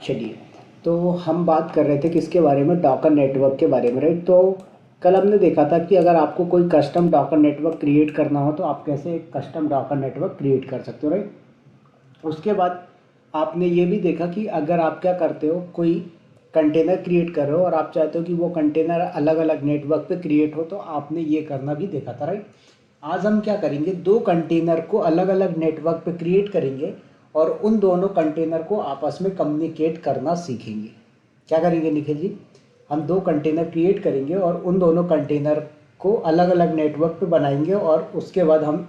चलिए, तो हम बात कर रहे थे किसके बारे में, डॉकर नेटवर्क के बारे में, राइट। तो कल हमने देखा था कि अगर आपको कोई कस्टम डॉकर नेटवर्क क्रिएट करना हो तो आप कैसे एक कस्टम डॉकर नेटवर्क क्रिएट कर सकते हो, राइट। उसके बाद आपने ये भी देखा कि अगर आप क्या करते हो, कोई कंटेनर क्रिएट कर रहे हो और आप चाहते हो कि वो कंटेनर अलग अलग नेटवर्क पे क्रिएट हो, तो आपने ये करना भी देखा था, राइट। आज हम क्या करेंगे, दो कंटेनर को अलग अलग नेटवर्क पे क्रिएट करेंगे और उन दोनों कंटेनर को आपस में कम्युनिकेट करना सीखेंगे। क्या करेंगे निखिल जी, हम दो कंटेनर क्रिएट करेंगे और उन दोनों कंटेनर को अलग अलग नेटवर्क पे बनाएंगे और उसके बाद हम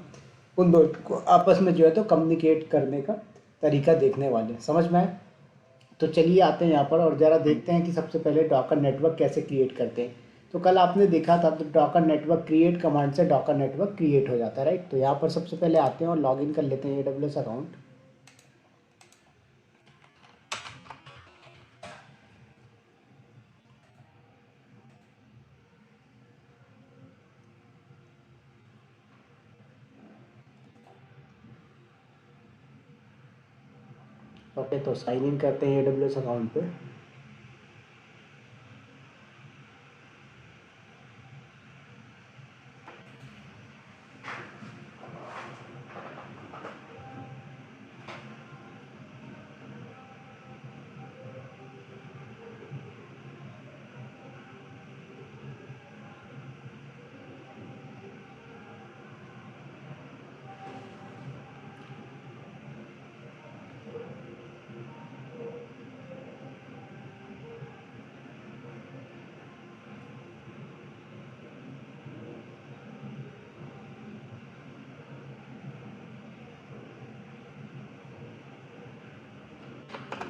उन दोनों को आपस में जो है तो कम्युनिकेट करने का तरीका देखने वाले हैं। समझ में आए? तो चलिए आते हैं यहाँ पर और ज़रा देखते हैं कि सबसे पहले डॉकर नेटवर्क कैसे क्रिएट करते हैं। तो कल आपने देखा था, तो डॉकर नेटवर्क क्रिएट कमांड से डॉकर नेटवर्क क्रिएट हो जाता है, राइट। तो यहाँ पर सबसे पहले आते हैं और लॉगिन कर लेते हैं AWS अकाउंट। ओके, तो साइन इन करते हैं AWS अकाउंट पे।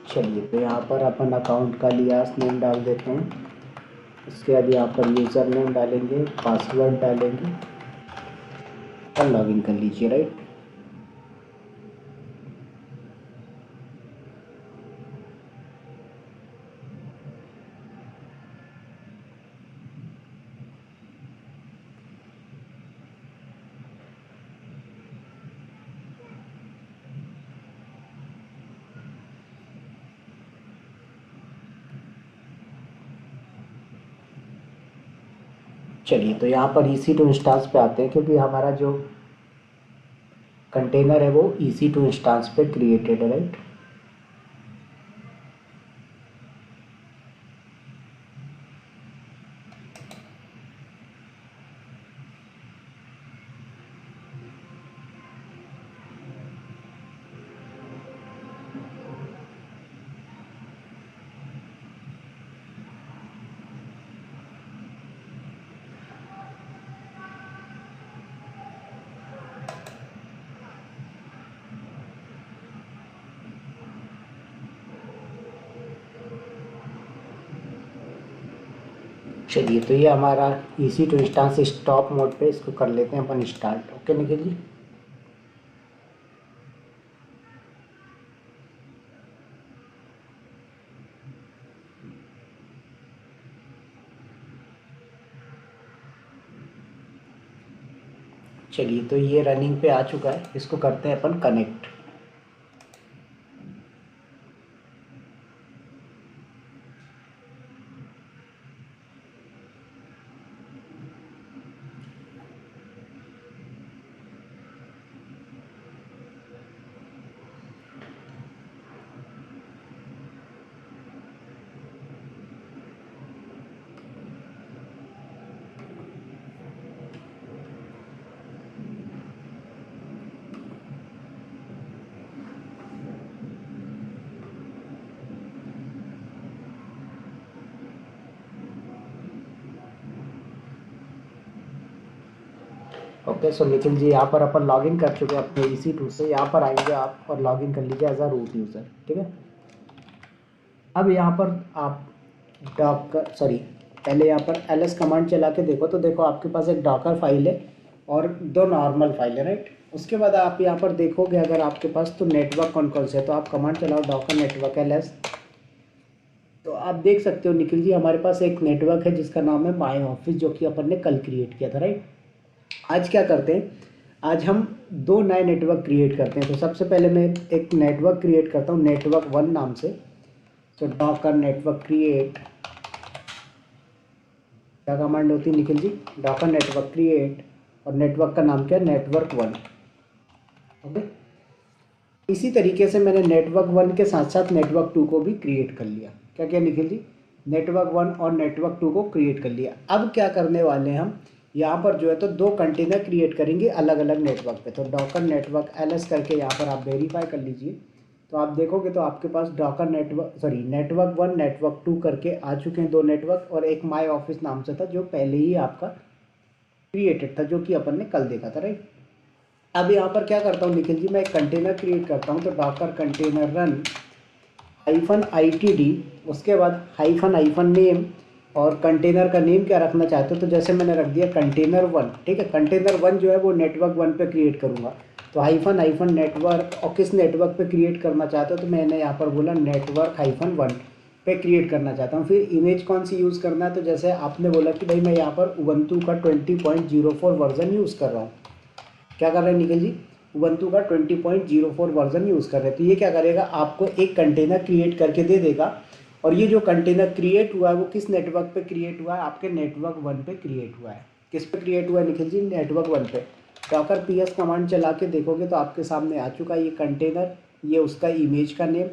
चलिए, तो यहाँ पर अपन अकाउंट का लियास नेम डाल देते हैं। उसके बाद यहाँ पर यूज़र नेम डालेंगे, पासवर्ड डालेंगे और लॉगिन कर लीजिए, राइट। चलिए, तो यहाँ पर EC2 इंस्टांस पे आते हैं, क्योंकि हमारा जो कंटेनर है वो EC2 इंस्टांस पे क्रिएटेड है, राइट। चलिए, तो ये हमारा EC2 इंस्टांस स्टॉप मोड पे इसको कर लेते हैं अपन स्टार्ट। ओके निखिल जी। चलिए, तो ये रनिंग पे आ चुका है, इसको करते हैं अपन कनेक्ट। ओके, सो निखिल जी यहाँ पर अपन लॉगिन कर चुके हैं अपने EC2 से। यहाँ पर आएंगे आप और लॉगिन कर लीजिए एज अ रूट यूज़र, ठीक है। अब यहाँ पर आप डॉकर सॉरी पहले यहाँ पर ls कमांड चला के देखो, तो देखो आपके पास एक डॉकर फाइल है और दो नॉर्मल फाइल है, राइट। उसके बाद आप यहाँ पर देखोगे अगर आपके पास तो नेटवर्क कौन कौन से है, तो आप कमांड चलाओ डॉकर नेटवर्क ls। तो आप देख सकते हो निखिल जी, हमारे पास एक नेटवर्क है जिसका नाम है माई ऑफिस, जो कि अपन ने कल क्रिएट किया था, राइट। आज क्या करते हैं, आज हम दो नए नेटवर्क क्रिएट करते हैं। तो सबसे पहले मैं एक नेटवर्क क्रिएट करता हूँ नेटवर्क 1 नाम से। तो डॉकर नेटवर्क क्रिएट, क्या कमांड होती है Nikhil ji? Docker network create, और नेटवर्क का नाम क्या है? नेटवर्क 1। ओके, इसी तरीके से मैंने नेटवर्क 1 के साथ साथ नेटवर्क 2 को भी क्रिएट कर लिया। क्या क्या निखिल जी? नेटवर्क 1 और नेटवर्क 2 को क्रिएट कर लिया। अब क्या करने वाले हैं हम, यहाँ पर जो है तो 2 कंटेनर क्रिएट करेंगे अलग अलग नेटवर्क पे। तो डॉकर नेटवर्क एलएस करके यहाँ पर आप वेरीफाई कर लीजिए, तो आप देखोगे तो आपके पास डॉकर नेटवर्क 1 नेटवर्क 2 करके आ चुके हैं 2 नेटवर्क, और एक माई ऑफिस नाम से था जो पहले ही आपका क्रिएटेड था, जो कि अपन ने कल देखा था, राइट। अब यहाँ पर क्या करता हूँ निखिल जी, मैं एक कंटेनर क्रिएट करता हूँ। तो डॉकर कंटेनर रन -itd, उसके बाद हाइफन नेम, और कंटेनर का नेम क्या रखना चाहते हो? तो जैसे मैंने रख दिया कंटेनर 1, ठीक है। कंटेनर 1 जो है वो नेटवर्क 1 पे क्रिएट करूँगा, तो हाइफन नेटवर्क, और किस नेटवर्क पे क्रिएट करना चाहते हो? तो मैंने यहाँ पर बोला नेटवर्क -1 पे क्रिएट करना चाहता हूँ। फिर इमेज कौन सी यूज़ करना है? तो जैसे आपने बोला कि भाई मैं यहाँ पर उबंटू का 20.04 वर्जन यूज़ कर रहा हूँ। क्या कर रहे हैं निखिल जी? उबंटू का 20.04 वर्जन यूज़ कर रहे हैं। तो ये क्या करेगा, आपको एक कंटेनर क्रिएट करके दे देगा, और ये जो कंटेनर क्रिएट हुआ है वो किस नेटवर्क पे क्रिएट हुआ है? आपके नेटवर्क 1 पे क्रिएट हुआ है। किस पे क्रिएट हुआ है निखिल जी? नेटवर्क 1 पे। डॉकर पीएस कमांड चला के देखोगे तो आपके सामने आ चुका है ये कंटेनर, ये उसका इमेज का name,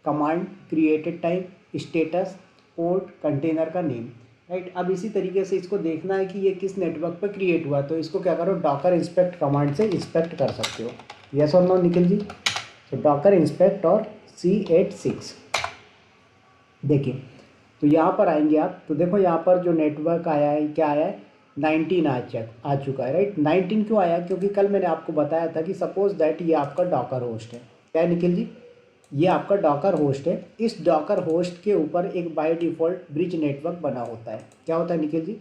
command, created time, status, port, container का नेम, राइट। अब इसी तरीके से इसको देखना है कि ये किस नेटवर्क पर क्रिएट हुआ, तो इसको क्या करो, डॉकर इंस्पेक्ट कमांड से इंस्पेक्ट कर सकते हो। यस और नो निखिल जी? तो डॉकर इंस्पेक्ट और C86, देखिए तो यहाँ पर आएंगे आप, तो देखो यहाँ पर जो नेटवर्क आया है क्या आया है? 19 आ चुका है, राइट। 19 क्यों आया? क्योंकि कल मैंने आपको बताया था कि सपोज दैट ये आपका डॉकर होस्ट है। क्या है निखिल जी? ये आपका डॉकर होस्ट है। इस डॉकर होस्ट के ऊपर एक बाय डिफ़ॉल्ट ब्रिज नेटवर्क बना होता है। क्या होता है निखिल जी?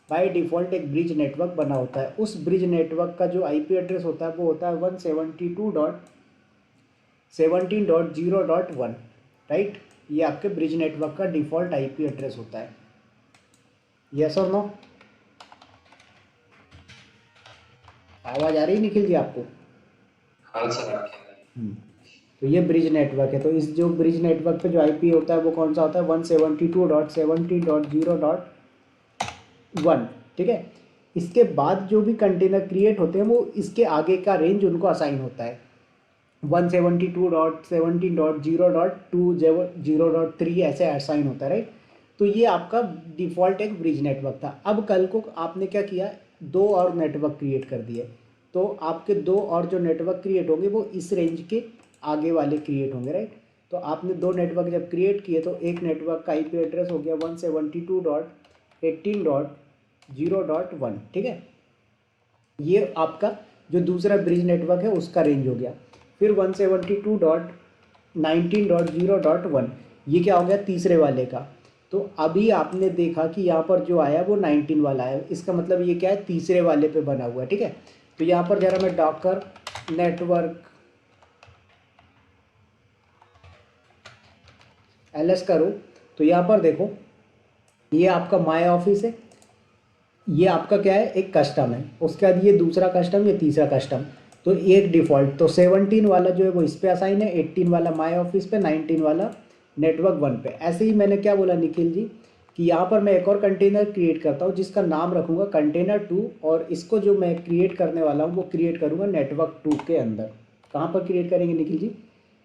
बाय डिफ़ॉल्ट एक ब्रिज नेटवर्क बना होता है। उस ब्रिज नेटवर्क का जो आईपी एड्रेस होता है वो होता है 172.17.0.1, राइट। ये आपके ब्रिज नेटवर्क का डिफ़ॉल्ट आईपी एड्रेस होता है। यस और नो? आवाज़ आ रही है निखिल जी आपको? हाँ सर। तो ये ब्रिज नेटवर्क है। तो इस जो ब्रिज नेटवर्क पे जो आईपी होता है वो कौन सा होता है? 172.17.0.1, ठीक है। इसके बाद जो भी कंटेनर क्रिएट होते हैं वो इसके आगे का रेंज उनको असाइन होता है। 172.17.0.2 ऐसे असाइन होता है, राइट। तो ये आपका डिफ़ॉल्ट एक ब्रिज नेटवर्क था। अब कल को आपने क्या किया, 2 और नेटवर्क क्रिएट कर दिए। तो आपके 2 और जो नेटवर्क क्रिएट होंगे वो इस रेंज के आगे वाले क्रिएट होंगे, राइट। तो आपने 2 नेटवर्क जब क्रिएट किए तो एक नेटवर्क का आईपी एड्रेस हो गया 172.18.0.1, ठीक है। ये आपका जो दूसरा ब्रिज नेटवर्क है उसका रेंज हो गया। फिर 172.19.0.1, ये क्या हो गया? तीसरे वाले का। तो अभी आपने देखा कि यहाँ पर जो आया वो 19 वाला है। इसका मतलब ये क्या है? तीसरे वाले पे बना हुआ है, ठीक है। तो यहाँ पर जरा मैं डॉकर नेटवर्क एलएस करूँ तो यहाँ पर देखो ये आपका माई ऑफिस है, ये आपका क्या है? एक कस्टम है। उसके बाद ये दूसरा कस्टम, ये तीसरा कस्टम। तो एक डिफ़ॉल्ट तो 17 वाला जो है वो इस पे असाइन है, 18 वाला माई ऑफिस पे, 19 वाला नेटवर्क 1 पे। ऐसे ही मैंने क्या बोला निखिल जी कि यहाँ पर मैं एक और कंटेनर क्रिएट करता हूँ जिसका नाम रखूँगा कंटेनर 2, और इसको जो मैं क्रिएट करने वाला हूँ वो क्रिएट करूँगा नेटवर्क 2 के अंदर। कहाँ पर क्रिएट करेंगे निखिल जी?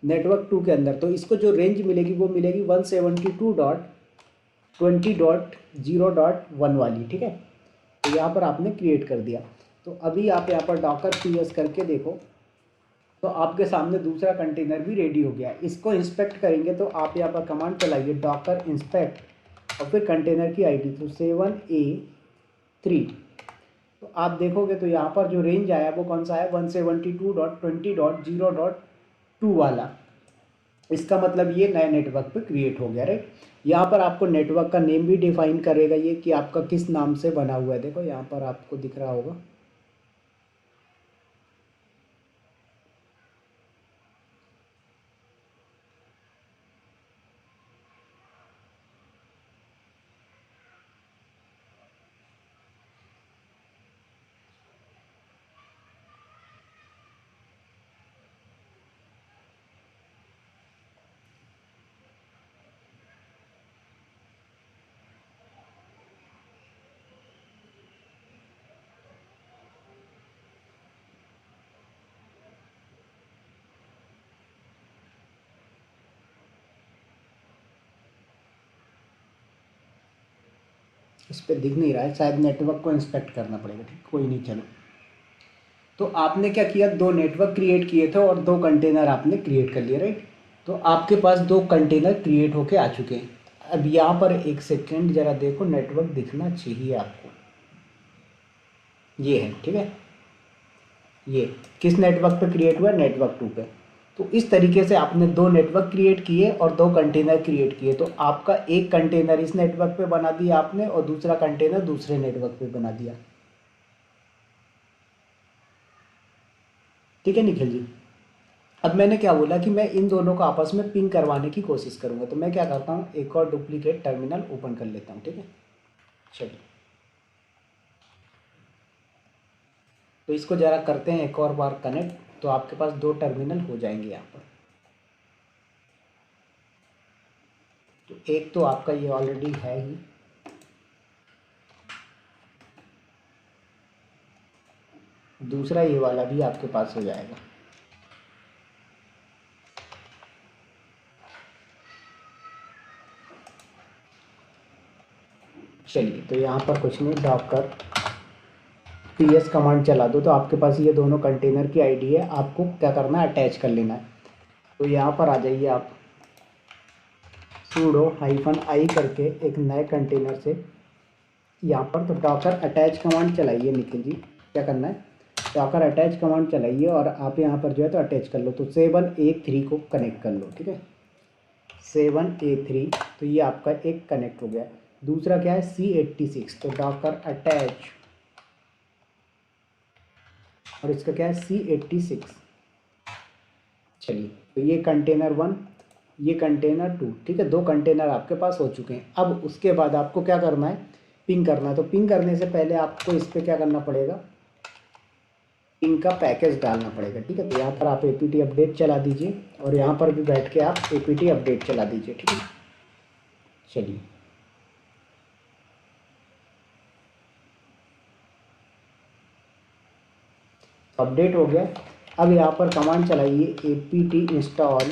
नेटवर्क 2 के अंदर। तो इसको जो रेंज मिलेगी वो मिलेगी 172.20.1 वाली, ठीक है। तो यहाँ पर आपने क्रिएट कर दिया। तो अभी आप यहाँ पर डॉकर पीएस करके देखो तो आपके सामने दूसरा कंटेनर भी रेडी हो गया। इसको इंस्पेक्ट करेंगे तो आप यहाँ पर कमांड चलाइए डॉकर इंस्पेक्ट और फिर कंटेनर की आईडी तो 7A3। तो आप देखोगे तो यहाँ पर जो रेंज आया वो कौन सा है? 172.20.0.2 वाला। इसका मतलब ये नए नेटवर्क पे क्रिएट हो गया, राइट। यहाँ पर आपको नेटवर्क का नेम भी डिफाइन करेगा ये कि आपका किस नाम से बना हुआ है। देखो यहाँ पर आपको दिख रहा होगा, इस पर दिख नहीं रहा है, शायद नेटवर्क को इंस्पेक्ट करना पड़ेगा। ठीक, कोई नहीं, चलो। तो आपने क्या किया, दो नेटवर्क क्रिएट किए थे और दो कंटेनर आपने क्रिएट कर लिए, राइट। तो आपके पास दो कंटेनर क्रिएट होके आ चुके हैं। अब यहाँ पर एक सेकेंड ज़रा देखो, नेटवर्क दिखना चाहिए आपको। ये है, ठीक है। ये किस नेटवर्क पे क्रिएट हुआ है, नेटवर्क 2 पे। तो इस तरीके से आपने दो नेटवर्क क्रिएट किए और दो कंटेनर क्रिएट किए। तो आपका एक कंटेनर इस नेटवर्क पे बना दिया आपने और दूसरा कंटेनर दूसरे नेटवर्क पे बना दिया। ठीक है निखिल जी। अब मैंने क्या बोला कि मैं इन दोनों को आपस में पिंग करवाने की कोशिश करूंगा। तो मैं क्या करता हूँ, एक और डुप्लीकेट टर्मिनल ओपन कर लेता हूँ। ठीक है, चलिए। तो इसको ज़रा करते हैं एक और बार कनेक्ट, तो आपके पास दो टर्मिनल हो जाएंगे यहाँ पर। तो एक तो आपका ये ऑलरेडी है ही, दूसरा ये वाला भी आपके पास हो जाएगा। चलिए, तो यहाँ पर कुछ नहीं, डॉकर ps कमांड चला दो तो आपके पास ये दोनों कंटेनर की आईडी है। आपको क्या करना है, अटैच कर लेना है। तो यहाँ पर आ जाइए आप, sudo -i करके एक नए कंटेनर से यहाँ पर, तो डॉकर अटैच कमांड चलाइए निखिल जी। क्या करना है, डॉकर अटैच कमांड चलाइए और आप यहाँ पर जो है तो अटैच कर लो। तो 7A3 को कनेक्ट कर लो। ठीक है, 7A3, तो ये आपका एक कनेक्ट हो गया। दूसरा क्या है, C86, तो डॉकर अटैच और इसका क्या है, C86। चलिए, तो ये कंटेनर 1, ये कंटेनर 2। ठीक है, दो कंटेनर आपके पास हो चुके हैं। अब उसके बाद आपको क्या करना है, पिंग करना है। तो पिंग करने से पहले आपको इस पर क्या करना पड़ेगा, पिंग का पैकेज डालना पड़ेगा। ठीक है, तो यहाँ पर आप apt अपडेट चला दीजिए और यहाँ पर भी बैठ के आप apt अपडेट चला दीजिए। ठीक है, चलिए। अपडेट हो गया। अब यहाँ पर कमांड चलाइए apt इंस्टॉल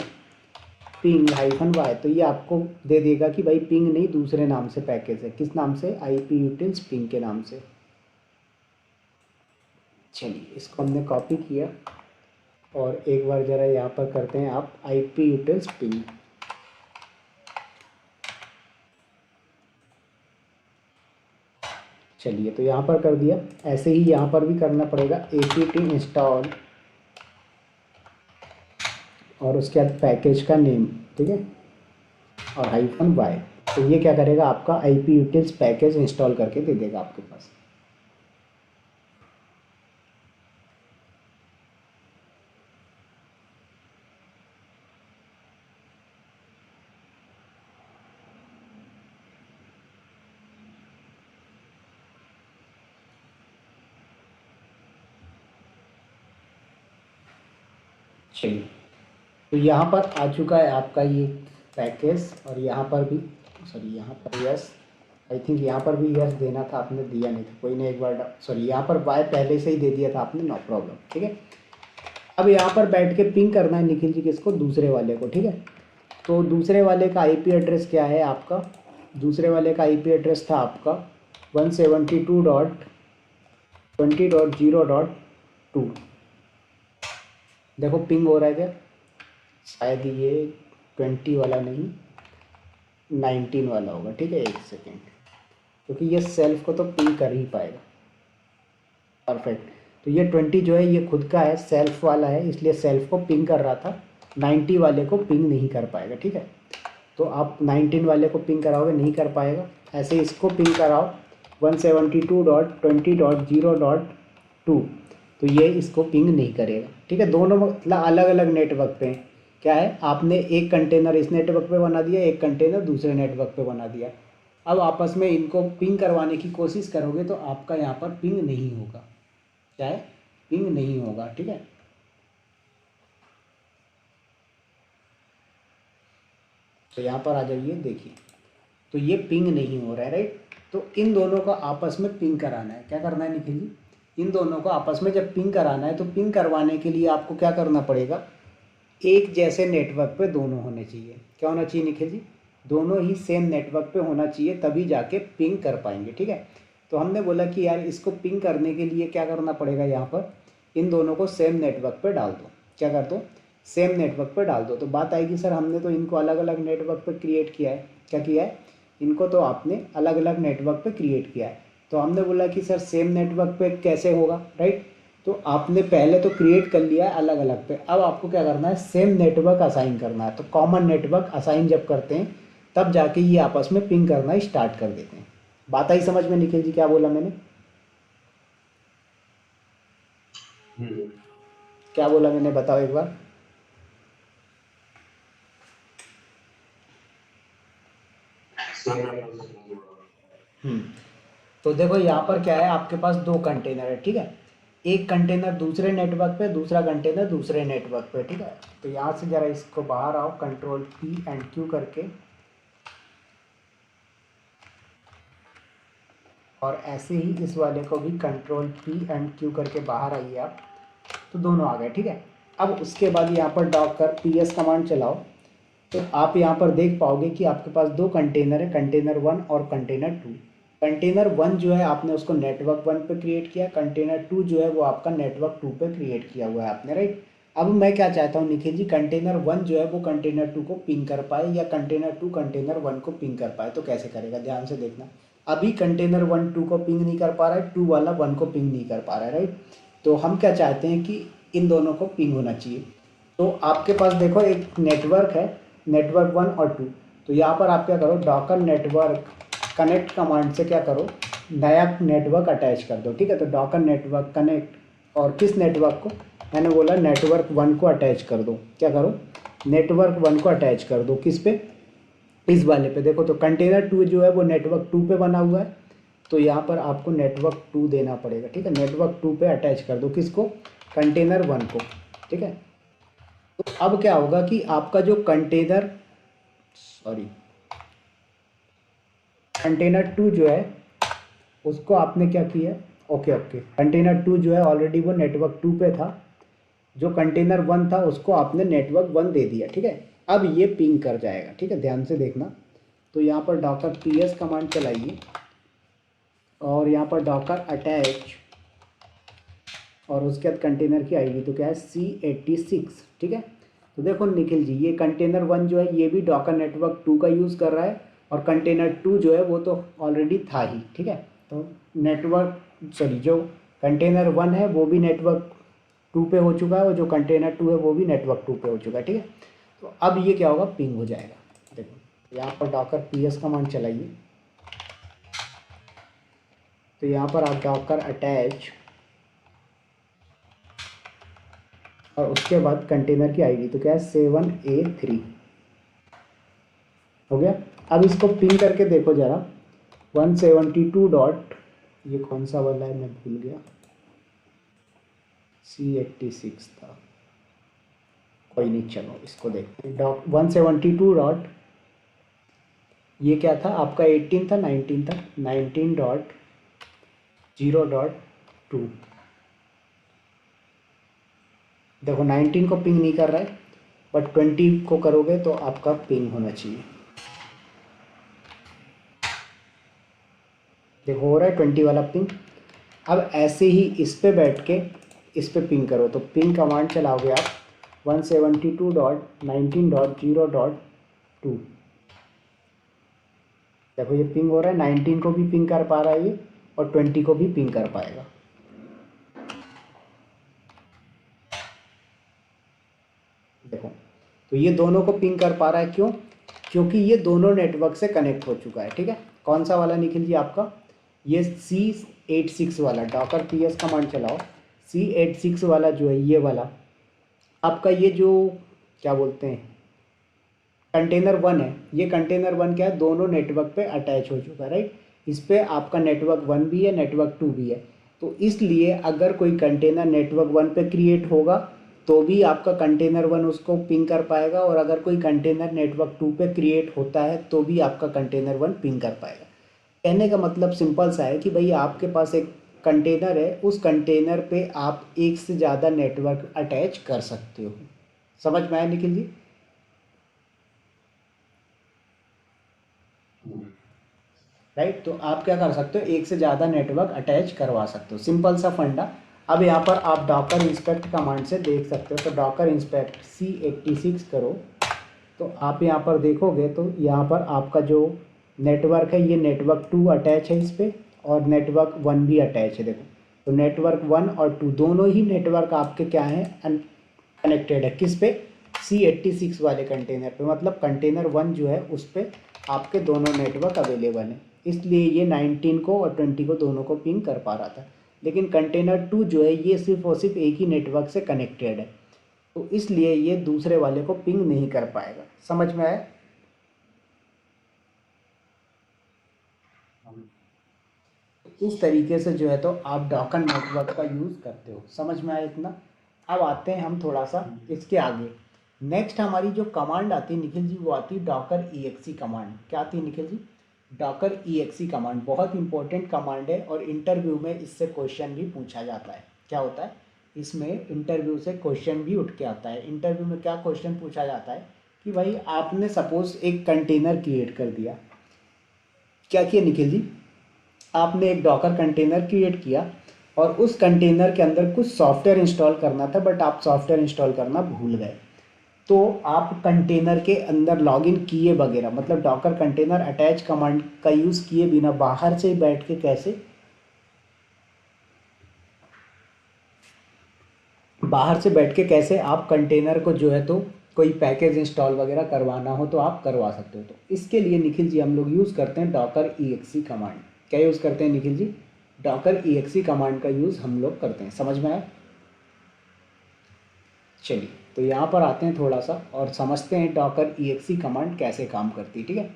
पिंग -y। तो ये आपको दे देगा कि भाई पिंग नहीं, दूसरे नाम से पैकेज है। किस नाम से, iputils पिंग के नाम से। चलिए, इसको हमने कॉपी किया और एक बार ज़रा यहाँ पर करते हैं आप iputils पिंग। चलिए, तो यहाँ पर कर दिया। ऐसे ही यहाँ पर भी करना पड़ेगा, apt इंस्टॉल और उसके बाद पैकेज का नेम। ठीक है, और -y। तो ये क्या करेगा, आपका iputils पैकेज इंस्टॉल करके दे देगा आपके पास। चलिए, तो यहाँ पर आ चुका है आपका ये पैकेज और यहाँ पर भी, सॉरी यहाँ पर यस, आई थिंक यहाँ पर भी यस देना था, आपने दिया नहीं था। कोई ने एक बार, सॉरी यहाँ पर वाई पहले से ही दे दिया था आपने, नो प्रॉब्लम। ठीक है, अब यहाँ पर बैठ के पिंग करना है निखिल जी, किसको, दूसरे वाले को। ठीक है, तो दूसरे वाले का IP एड्रेस क्या है आपका, दूसरे वाले का IP एड्रेस था आपका 172.20.0.2। देखो पिंग हो रहा है क्या, शायद ये 20 वाला नहीं, 19 वाला होगा। ठीक है, एक सेकेंड, क्योंकि ये सेल्फ को तो पिंग कर ही पाएगा। परफेक्ट, तो ये 20 जो है ये खुद का है, सेल्फ वाला है, इसलिए सेल्फ को पिंग कर रहा था, 90 वाले को पिंग नहीं कर पाएगा। ठीक है, तो आप 19 वाले को पिंग कराओगे, नहीं कर पाएगा। ऐसे इसको पिंग कराओ 172.20.0.2, तो ये इसको पिंग नहीं करेगा। ठीक है, दोनों मतलब अलग अलग नेटवर्क पे हैं। क्या है, आपने एक कंटेनर इस नेटवर्क पे बना दिया, एक कंटेनर दूसरे नेटवर्क पे बना दिया। अब आपस में इनको पिंग करवाने की कोशिश करोगे तो आपका यहाँ पर पिंग नहीं होगा। क्या है, पिंग नहीं होगा। ठीक है, तो यहाँ पर आ जाइए, देखिए, तो ये पिंग नहीं हो रहा है, राइट। तो इन दोनों को आपस में पिंग कराना है। क्या करना है निखिल जी, इन दोनों को आपस में जब पिंग कराना है तो पिंग करवाने के लिए आपको क्या करना पड़ेगा, एक जैसे नेटवर्क पे दोनों होने चाहिए। क्या होना चाहिए निखिल जी, दोनों ही सेम नेटवर्क पे होना चाहिए, तभी जाके पिंग कर पाएंगे, ठीक है। तो हमने बोला कि यार इसको पिंग करने के लिए क्या करना पड़ेगा, यहाँ पर इन दोनों को सेम नेटवर्क पे डाल दो। क्या कर दो, सेम नेटवर्क पे डाल दो। तो बात आएगी सर हमने तो इनको अलग अलग नेटवर्क पे क्रिएट किया है। क्या किया है, इनको तो आपने अलग अलग नेटवर्क पे क्रिएट किया है। तो हमने बोला कि सर सेम नेटवर्क पे कैसे होगा, राइट। तो आपने पहले तो क्रिएट कर लिया है अलग अलग पे, अब आपको क्या करना है, सेम नेटवर्क असाइन करना है। तो कॉमन नेटवर्क असाइन जब करते हैं तब जाके ये आपस में पिंग करना स्टार्ट कर देते हैं। बात आई समझ में निखिल जी, क्या बोला मैंने, हम्म। क्या बोला मैंने, बताओ एक बार। सर मैं आपको समझूंगा। हम्म तो देखो यहाँ पर क्या है, आपके पास दो कंटेनर है, ठीक है। एक कंटेनर दूसरे नेटवर्क पे, दूसरा कंटेनर दूसरे नेटवर्क पे, ठीक है। तो यहाँ से जरा इसको बाहर आओ, कंट्रोल पी एंड क्यू करके, और ऐसे ही इस वाले को भी कंट्रोल पी एंड क्यू करके बाहर आइए आप। तो दोनों आ गए, ठीक है। अब उसके बाद यहाँ पर डॉकर पी एस कमांड चलाओ, तो आप यहाँ पर देख पाओगे कि आपके पास दो कंटेनर है, कंटेनर वन और कंटेनर टू। कंटेनर वन जो है आपने उसको नेटवर्क वन पे क्रिएट किया, कंटेनर टू जो है वो आपका नेटवर्क टू पे क्रिएट किया हुआ है आपने, राइट। अब मैं क्या चाहता हूँ निखिल जी, कंटेनर वन जो है वो कंटेनर टू को पिंग कर पाए, या कंटेनर टू कंटेनर वन को पिंग कर पाए। तो कैसे करेगा, ध्यान से देखना। अभी कंटेनर वन टू को पिंग नहीं कर पा रहा है, टू वाला वन को पिंग नहीं कर पा रहा है, राइट। तो हम क्या चाहते हैं कि इन दोनों को पिंग होना चाहिए। तो आपके पास देखो एक नेटवर्क है, नेटवर्क वन और टू। तो यहाँ पर आप क्या करो, डॉकर नेटवर्क कनेक्ट कमांड से क्या करो, नया नेटवर्क अटैच कर दो, ठीक है। तो डॉकर नेटवर्क कनेक्ट, और किस नेटवर्क को, मैंने बोला नेटवर्क वन को अटैच कर दो। क्या करो, नेटवर्क वन को अटैच कर दो, किस पे, इस वाले पे। देखो तो कंटेनर टू जो है वो नेटवर्क टू पे बना हुआ है, तो यहाँ पर आपको नेटवर्क टू देना पड़ेगा, ठीक है। नेटवर्क टू पे अटैच कर दो, किसको, कंटेनर वन को, ठीक है। तो अब क्या होगा कि आपका जो कंटेनर, सॉरी, कंटेनर टू जो है उसको आपने क्या किया, ओके ओके, कंटेनर टू जो है ऑलरेडी वो नेटवर्क टू पे था, जो कंटेनर वन था उसको आपने नेटवर्क वन दे दिया, ठीक है। अब ये पिंग कर जाएगा, ठीक है, ध्यान से देखना। तो यहाँ पर डॉकर पी एस कमांड चलाइए, और यहाँ पर डॉकर अटैच, और उसके बाद कंटेनर की आईडी तो क्या है, C86, ठीक है। तो देखो निखिल जी, ये कंटेनर वन जो है ये भी डॉकर नेटवर्क टू का यूज़ कर रहा है, और कंटेनर टू जो है वो तो ऑलरेडी था ही, ठीक है। तो नेटवर्क सॉरी, जो कंटेनर वन है वो भी नेटवर्क टू पे हो चुका है, और जो कंटेनर टू है वो भी नेटवर्क टू पे हो चुका है, ठीक है। तो अब ये क्या होगा, पिंग हो जाएगा। देखो यहाँ पर डॉकर पी एस कमांड चलाइए, तो यहाँ पर आप डॉकर अटैच, और उसके बाद कंटेनर की आईडी तो क्या है, 7A3 हो गया। अब इसको पिंग करके देखो जरा, 172 डॉट, ये कौन सा वाला है मैं भूल गया, C86 था, कोई नहीं, चलो इसको देखते हैं। डॉट 172 डॉट, ये क्या था आपका, 18 था, 19 था, 19 डॉट 0.2। देखो 19 को पिंग नहीं कर रहा है, बट 20 को करोगे तो आपका पिंग होना चाहिए। देखो हो रहा है 20 वाला पिंग। अब ऐसे ही इस पे बैठ के इस पे पिंग करो, तो पिंग कमांड चलाओगे आप 172.19.0.2। देखो ये पिंग हो रहा है, 19 को भी पिंग कर पा रहा है ये, और 20 को भी पिंग कर पाएगा। देखो तो ये दोनों को पिंग कर पा रहा है, क्यों, क्योंकि ये दोनों नेटवर्क से कनेक्ट हो चुका है, ठीक है। कौन सा वाला निखिल जी आपका, ये C86 वाला, डॉकर पी एस कमांड चलाओ, C86 वाला जो है ये वाला आपका, ये जो क्या बोलते हैं कंटेनर वन है, ये कंटेनर वन क्या है, दोनों नेटवर्क पे अटैच हो चुका है, राइट। इस पे आपका नेटवर्क वन भी है, नेटवर्क टू भी है। तो इसलिए अगर कोई कंटेनर नेटवर्क वन पे क्रिएट होगा तो भी आपका कंटेनर वन उसको पिंग कर पाएगा, और अगर कोई कंटेनर नेटवर्क टू पे क्रिएट होता है तो भी आपका कंटेनर वन पिंग कर पाएगा। कहने का मतलब सिंपल सा है कि भाई आपके पास एक कंटेनर है, उस कंटेनर पे आप एक से ज़्यादा नेटवर्क अटैच कर सकते हो। समझ में आया निखिल जी। राइट। तो आप क्या कर सकते हो, एक से ज़्यादा नेटवर्क अटैच करवा सकते हो, सिंपल सा फंडा। अब यहाँ पर आप डॉकर इंस्पेक्ट कमांड से देख सकते हो। तो डॉकर इंस्पेक्ट C86 करो तो आप यहाँ पर देखोगे तो यहाँ पर आपका जो नेटवर्क है ये नेटवर्क 2 अटैच है इस पर, और नेटवर्क 1 भी अटैच है। देखो तो नेटवर्क 1 और 2 दोनों ही नेटवर्क आपके क्या हैं, कनेक्टेड है। किस पे, C86 वाले कंटेनर पे, मतलब कंटेनर 1 जो है उस पर आपके दोनों नेटवर्क अवेलेबल हैं। इसलिए ये 19 को और 20 को दोनों को पिंग कर पा रहा था। लेकिन कंटेनर 2 जो है ये सिर्फ और सिर्फ एक ही नेटवर्क से कनेक्टेड है, तो इसलिए ये दूसरे वाले को पिंग नहीं कर पाएगा। समझ में आया? इस तरीके से जो है तो आप डॉकर नेटवर्क का यूज़ करते हो। समझ में आया इतना? अब आते हैं हम थोड़ा सा इसके आगे। नेक्स्ट हमारी जो कमांड आती है निखिल जी, वो आती है डॉकर EXE कमांड। क्या आती है Nikhil ji? Docker EXE command बहुत इंपॉर्टेंट कमांड है और इंटरव्यू में इससे क्वेश्चन भी पूछा जाता है। क्या होता है इसमें, इंटरव्यू से क्वेश्चन भी उठ के आता है। इंटरव्यू में क्या क्वेश्चन पूछा जाता है कि भाई आपने सपोज एक कंटेनर क्रिएट कर दिया। क्या किया निखिल जी? आपने एक डॉकर कंटेनर क्रिएट किया और उस कंटेनर के अंदर कुछ सॉफ्टवेयर इंस्टॉल करना था, बट आप सॉफ्टवेयर इंस्टॉल करना भूल गए। तो आप कंटेनर के अंदर लॉगिन किए वगैरह, मतलब डॉकर कंटेनर अटैच कमांड का यूज़ किए बिना बाहर से बैठ के कैसे, बाहर से बैठ के कैसे आप कंटेनर को जो है तो कोई पैकेज इंस्टॉल वगैरह करवाना हो तो आप करवा सकते हो। तो इसके लिए निखिल जी हम लोग यूज़ करते हैं डॉकर EXE कमांड। क्या यूज़ करते हैं Nikhil ji? Docker EXE command का यूज़ हम लोग करते हैं। समझ में आया? चलिए तो यहाँ पर आते हैं थोड़ा सा और समझते हैं डॉकर EXE कमांड कैसे काम करती है। ठीक है,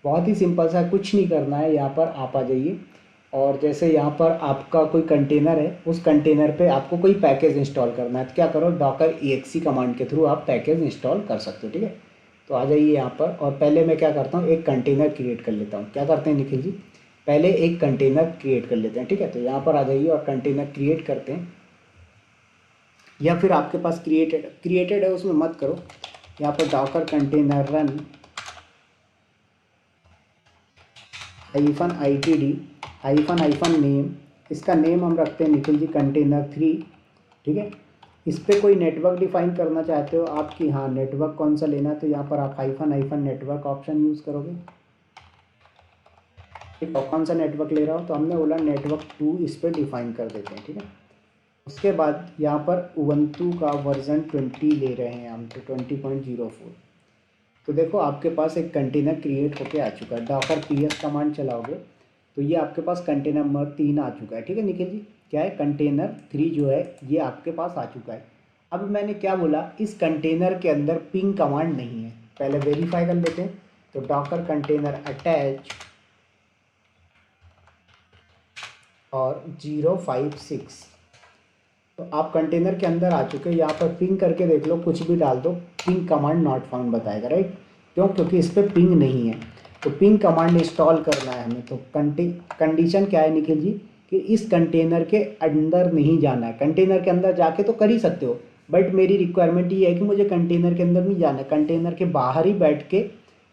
बहुत ही सिंपल सा, कुछ नहीं करना है। यहाँ पर आप आ जाइए और जैसे यहाँ पर आपका कोई कंटेनर है, उस कंटेनर पे आपको कोई पैकेज इंस्टॉल करना है तो क्या करो, डॉकर EXE कमांड के थ्रू आप पैकेज इंस्टॉल कर सकते हो। ठीक है, तो आ जाइए यहाँ पर और पहले मैं क्या करता हूँ, एक कंटेनर क्रिएट कर लेता हूँ। क्या करते हैं निखिल जी? पहले एक कंटेनर क्रिएट कर लेते हैं। ठीक है, तो यहाँ पर आ जाइए और कंटेनर क्रिएट करते हैं, या फिर आपके पास क्रिएटेड है उसमें मत करो। यहाँ पर Docker container run -itd -, name, इसका नेम हम रखते हैं निखिल जी कंटेनर 3। ठीक है, इस पर कोई नेटवर्क डिफाइन करना चाहते हो आप कि हाँ नेटवर्क कौन सा लेना है, तो यहाँ पर आप -, नेटवर्क ऑप्शन यूज़ करोगे। ठीक है, कौन सा नेटवर्क ले रहा हो, तो हमने बोला नेटवर्क 2 इस पर डिफाइन कर देते हैं। ठीक है, उसके बाद यहाँ पर उबंटू का वर्जन 20 ले रहे हैं हम, तो 20.04। तो देखो आपके पास एक कंटेनर क्रिएट होके आ चुका है। डॉकर PS कमांड चलाओगे तो ये आपके पास कंटेनर नंबर 3 आ चुका है। ठीक है निखिल जी, क्या है, कंटेनर 3 जो है ये आपके पास आ चुका है। अब मैंने क्या बोला, इस कंटेनर के अंदर पिंग कमांड नहीं है। पहले वेरीफाई कर लेते हैं। तो डॉकर कंटेनर अटैच और 056, तो आप कंटेनर के अंदर आ चुके हैं। यहाँ पर पिंग करके देख लो, कुछ भी डाल दो, पिंग कमांड नॉट फाउंड बताएगा। राइट, क्यों? क्योंकि इस पर पिंग नहीं है। तो पिंग कमांड इंस्टॉल करना है हमें। तो कंडीशन क्या है निखिल जी, कि इस कंटेनर के अंदर नहीं जाना है। कंटेनर के अंदर जाके तो कर ही सकते हो, बट मेरी रिक्वायरमेंट ये है कि मुझे कंटेनर के अंदर नहीं जाना है, कंटेनर के बाहर ही बैठ के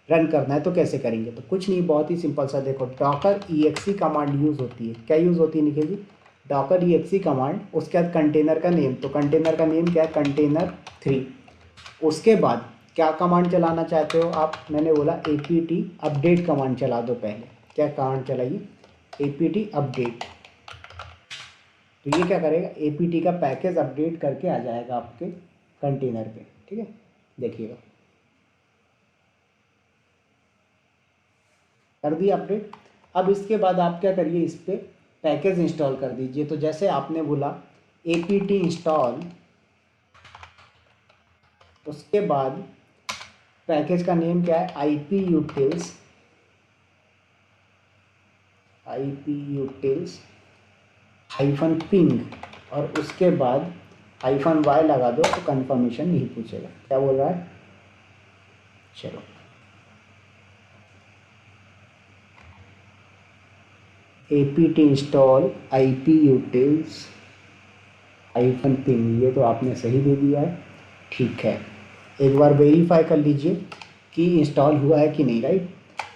रन करना है। तो कैसे करेंगे? तो कुछ नहीं, बहुत ही सिंपल सा, देखो डॉकर EXE कमांड यूज़ होती है। क्या यूज़ होती है Nikhil ji? Docker EXE command, उसके बाद कंटेनर का नेम, तो कंटेनर का नेम क्या है, कंटेनर 3। उसके बाद क्या कमांड चलाना चाहते हो आप? मैंने बोला apt अपडेट कमांड चला दो पहले। क्या कमांड चलाइए? apt update. तो ये क्या करेगा, apt का पैकेज अपडेट करके आ जाएगा आपके कंटेनर पे। ठीक है, देखिएगा, कर दिया अपडेट। अब इसके बाद आप क्या करिए, इस पर पैकेज इंस्टॉल कर दीजिए। तो जैसे आपने बोला apt इंस्टॉल, उसके बाद पैकेज का नेम क्या है, iputils -ping, और उसके बाद -y लगा दो तो कंफर्मेशन नहीं पूछेगा। क्या बोल रहा है? चलो, apt इंस्टॉल iputils -ping, ये तो आपने सही दे दिया है। ठीक है, एक बार वेरीफाई कर लीजिए कि इंस्टॉल हुआ है कि नहीं। राइट,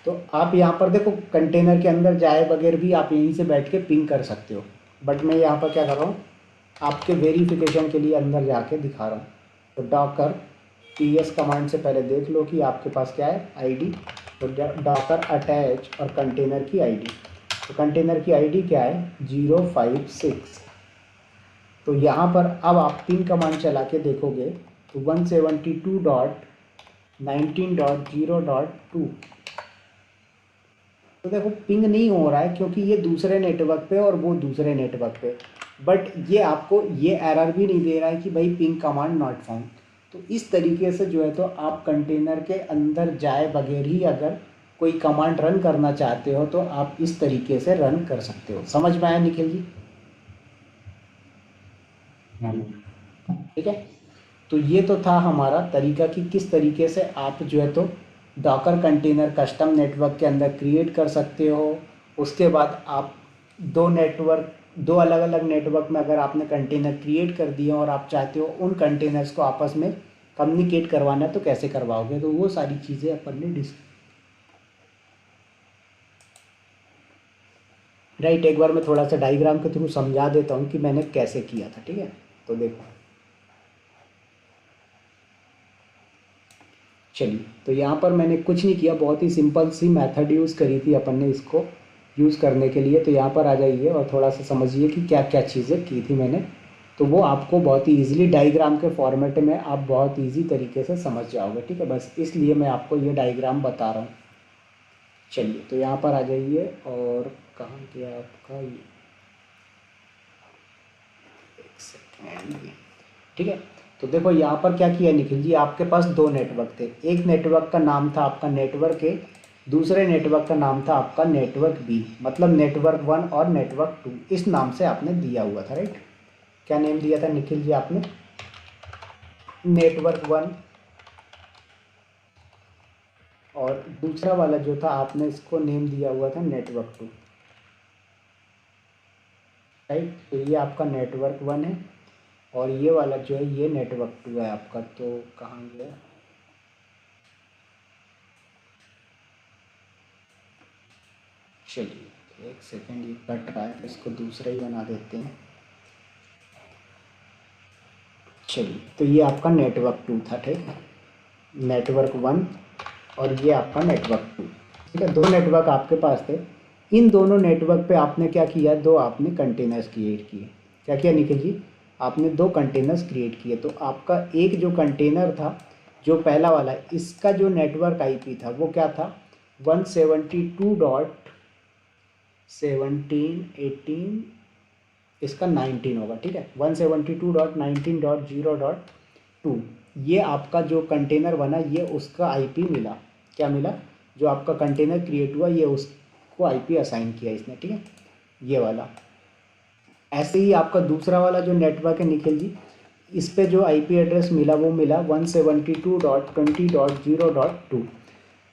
तो आप यहाँ पर देखो कंटेनर के अंदर जाए बगैर भी आप यहीं से बैठ के पिंग कर सकते हो, बट मैं यहाँ पर क्या कर रहा हूँ आपके वेरिफिकेशन के लिए अंदर जाके दिखा रहा हूँ। तो डॉकर ps कमांड से पहले देख लो कि आपके पास क्या है आईडी। तो डॉकर अटैच और कंटेनर की आईडी, तो कंटेनर की आईडी क्या है 056। तो यहाँ पर अब आप पिंग कमांड चला के देखोगे तो 172.19.0.2। तो देखो पिंग नहीं हो रहा है क्योंकि ये दूसरे नेटवर्क पे और वो दूसरे नेटवर्क पे, बट ये आपको ये एरर भी नहीं दे रहा है कि भाई पिंग कमांड नॉट फाउंड। तो इस तरीके से जो है तो आप कंटेनर के अंदर जाए बगैर ही अगर कोई कमांड रन करना चाहते हो तो आप इस तरीके से रन कर सकते हो। समझ में आया निखिल जी? ठीक है, तो ये तो था हमारा तरीका कि किस तरीके से आप जो है तो डॉकर कंटेनर कस्टम नेटवर्क के अंदर क्रिएट कर सकते हो। उसके बाद आप दो अलग अलग नेटवर्क में अगर आपने कंटेनर क्रिएट कर दिए और आप चाहते हो उन कंटेनर्स को आपस में कम्युनिकेट करवाना है तो कैसे करवाओगे, तो वो सारी चीज़ें अपन ने राइट। एक बार मैं थोड़ा सा डायग्राम के थ्रू समझा देता हूँ कि मैंने कैसे किया था। ठीक है, तो देखो चलिए, तो यहाँ पर मैंने कुछ नहीं किया, बहुत ही सिंपल सी मेथड यूज़ करी थी अपन ने इसको यूज़ करने के लिए। तो यहाँ पर आ जाइए और थोड़ा सा समझिए कि क्या क्या चीज़ें की थी मैंने, तो वो आपको बहुत ही ईजिली डायग्राम के फॉर्मेट में आप बहुत ईजी तरीके से समझ जाओगे। ठीक है, बस इसलिए मैं आपको ये डायग्राम बता रहा हूँ। चलिए, तो यहाँ पर आ जाइए और कहाँ गया आपका ये, एक सेकेंड। ठीक है, तो देखो यहाँ पर क्या किया निखिल जी, आपके पास दो नेटवर्क थे। एक नेटवर्क का नाम था आपका नेटवर्क ए, दूसरे नेटवर्क का नाम था आपका नेटवर्क बी, मतलब नेटवर्क 1 और नेटवर्क 2 इस नाम से आपने दिया हुआ था। राइट, क्या नेम दिया था निखिल जी आपने? नेटवर्क 1, और दूसरा वाला जो था आपने इसको नेम दिया हुआ था नेटवर्क 2। राइट, तो ये आपका नेटवर्क 1 है और ये वाला जो है ये नेटवर्क 2 है आपका। तो कहाँ गया, चलिए एक सेकेंड, ये कट रहा है, इसको दूसरा ही बना देते हैं। चलिए, तो ये आपका नेटवर्क 2 था। ठीक है, नेटवर्क 1 और ये आपका नेटवर्क 2। ठीक है, दो नेटवर्क आपके पास थे। इन दोनों नेटवर्क पे आपने क्या किया, दो आपने कंटेनर्स क्रिएट किए। क्या किया निखिल जी? आपने दो कंटेनर्स क्रिएट किए। तो आपका एक जो कंटेनर था, जो पहला वाला, इसका जो नेटवर्क आईपी था वो क्या था 172.17.18, इसका 19 होगा। ठीक है, 172.19.0.2 ये आपका जो कंटेनर बना ये उसका आईपी मिला। क्या मिला? जो आपका कंटेनर क्रिएट हुआ ये उसको आईपी असाइन किया इसने। ठीक है, ये वाला। ऐसे ही आपका दूसरा वाला जो नेटवर्क है निखिल जी, इस पे जो आईपी एड्रेस मिला वो मिला 172.20.0.2।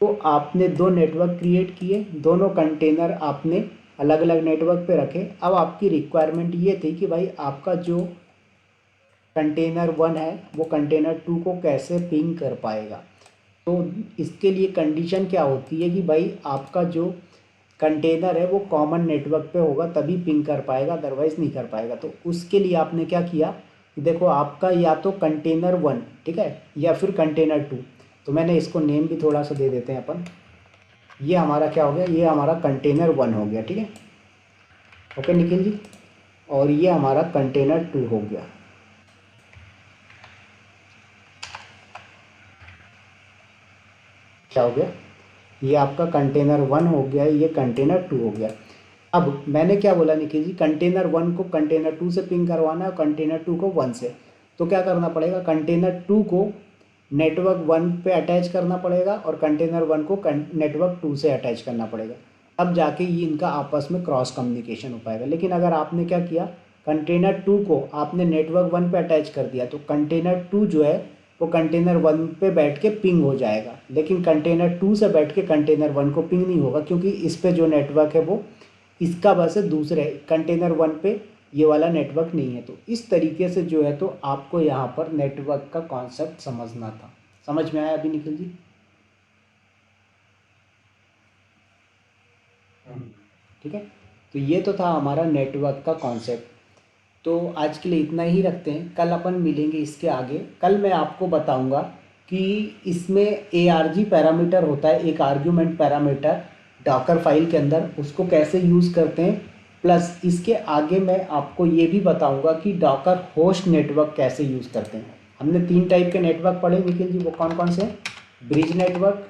तो आपने दो नेटवर्क क्रिएट किए, दोनों कंटेनर आपने अलग अलग नेटवर्क पे रखे। अब आपकी रिक्वायरमेंट ये थी कि भाई आपका जो कंटेनर 1 है वो कंटेनर 2 को कैसे पिंग कर पाएगा। तो इसके लिए कंडीशन क्या होती है कि भाई आपका जो कंटेनर है वो कॉमन नेटवर्क पे होगा तभी पिंग कर पाएगा, अदरवाइज़ नहीं कर पाएगा। तो उसके लिए आपने क्या किया कि देखो आपका या तो कंटेनर 1, ठीक है, या फिर कंटेनर 2। तो मैंने इसको नेम भी थोड़ा सा दे देते हैं अपन। ये हमारा क्या हो गया, ये हमारा कंटेनर 1 हो गया। ठीक है, ओके निखिल जी, और ये हमारा कंटेनर 2 हो गया। क्या हो गया, ये आपका कंटेनर 1 हो गया, ये कंटेनर 2 हो गया। अब मैंने क्या बोला निखिल जी, कंटेनर 1 को कंटेनर 2 से पिंग करवाना है और कंटेनर 2 को 1 से। तो क्या करना पड़ेगा, कंटेनर 2 को नेटवर्क 1 पे अटैच करना पड़ेगा और कंटेनर 1 को नेटवर्क 2 से अटैच करना पड़ेगा, अब जाके ये इनका आपस में क्रॉस कम्युनिकेशन हो पाएगा। लेकिन अगर आपने क्या किया, कंटेनर 2 को आपने नेटवर्क 1 पे अटैच कर दिया तो कंटेनर 2 जो है वो कंटेनर 1 पे बैठ के पिंग हो जाएगा, लेकिन कंटेनर 2 से बैठ के कंटेनर 1 को पिंग नहीं होगा, क्योंकि इस पे जो नेटवर्क है वो इसका बस दूसरे कंटेनर 1 पे ये वाला नेटवर्क नहीं है। तो इस तरीके से जो है तो आपको यहाँ पर नेटवर्क का कॉन्सेप्ट समझना था। समझ में आया अभी निखिल जी? ठीक है। तो ये तो था हमारा नेटवर्क का कॉन्सेप्ट। तो आज के लिए इतना ही रखते हैं, कल अपन मिलेंगे इसके आगे। कल मैं आपको बताऊंगा कि इसमें ARG पैरामीटर होता है, एक आर्ग्यूमेंट पैरामीटर डॉकर फाइल के अंदर, उसको कैसे यूज़ करते हैं। प्लस इसके आगे मैं आपको ये भी बताऊंगा कि डॉकर होस्ट नेटवर्क कैसे यूज़ करते हैं। हमने 3 टाइप के नेटवर्क पढ़े निखिल जी, वो कौन कौन से? ब्रिज नेटवर्क,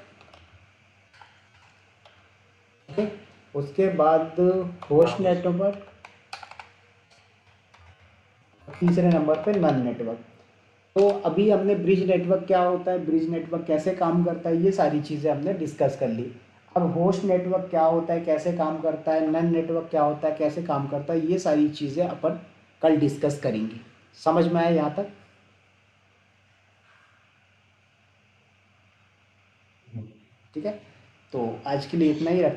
ओके, उसके बाद होस्ट नेटवर्क, तीसरे नंबर पे नन नेटवर्क। तो अभी हमने ब्रिज नेटवर्क क्या होता है, ब्रिज नेटवर्क कैसे काम करता है, ये सारी चीज़ें हमने डिस्कस कर ली। अब होस्ट नेटवर्क क्या होता है, कैसे काम करता है, नन नेटवर्क क्या होता है, कैसे काम करता है, ये सारी चीज़ें अपन कल डिस्कस करेंगे। समझ में आया यहाँ तक? ठीक है। तो आज के लिए इतना ही रख